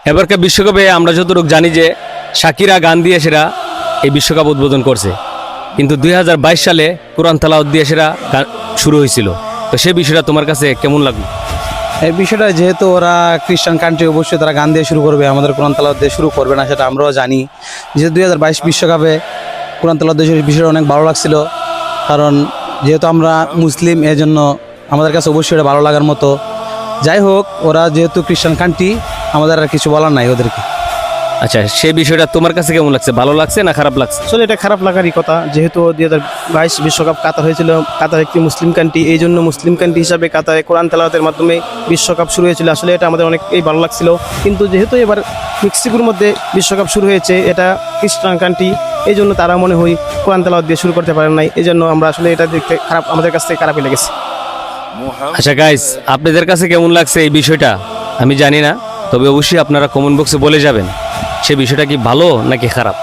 এবারকার বিশ্বকাপে আমরা যতটুকু জানি যে শাকিরা গান দিয়ে সেরা এই বিশ্বকাপ উদ্বোধন করছে, কিন্তু 2022 সালে কোরআন তালাওয়াত দিয়ে সেরা গান শুরু হয়েছিল। তো সেই বিষয়টা তোমার কাছে কেমন লাগলো? এই বিষয়টা যেহেতু ওরা খ্রিস্টান কান্ট্রি, অবশ্যই তারা গান দিয়ে শুরু করবে, আমাদের কোরআন তালাওয়াত দিয়ে শুরু করবে না, সেটা আমরাও জানি। যেহেতু 2022 বিশ্বকাপে কোরআন তালাওয়াত দিয়ে বিষয়টা অনেক ভালো লাগছিল, কারণ যেহেতু আমরা মুসলিম, এই জন্য আমাদের কাছে অবশ্যই এটা ভালো লাগার মতো। যাই হোক, ওরা যেহেতু খ্রিস্টান কান্ট্রি, আমাদের আর কিছু বলার নাই ওদেরকে। আচ্ছা, সেই বিষয়টা তোমার কাছে কেমন লাগছে? ভালো লাগছে না খারাপ লাগছে? আসলে এটা খারাপ লাগারই কথা, যেহেতু 2022 বিশ্বকাপ কাতার হয়েছিল, কাতার একটি মুসলিম কান্ট্রি, এই জন্য মুসলিম কান্ট্রি হিসাবে কাতারে কোরআন তেলাওয়াতের মাধ্যমে বিশ্বকাপ শুরু হয়েছিল। আসলে এটা আমাদের অনেকই ভালো লাগছিল, কিন্তু যেহেতু এবার মেক্সিকোর মধ্যে বিশ্বকাপ শুরু হয়েছে, এটা খ্রিস্টান কান্ট্রি, এই জন্য তারা মনে হয় কোরআন তেলাওয়াত দিয়ে শুরু করতে পারেন নাই, এই জন্য আমরা আসলে এটা দেখতে খারাপ, আমাদের কাছ থেকে খারাপই লেগেছে। আচ্ছা গাইস, আপনাদের কাছে কেমন লাগছে এই বিষয়টা আমি জানি না, তবে অবশ্যই আপনারা কমেন্ট বক্সে বলে যাবেন সে বিষয়টা কি ভালো নাকি খারাপ।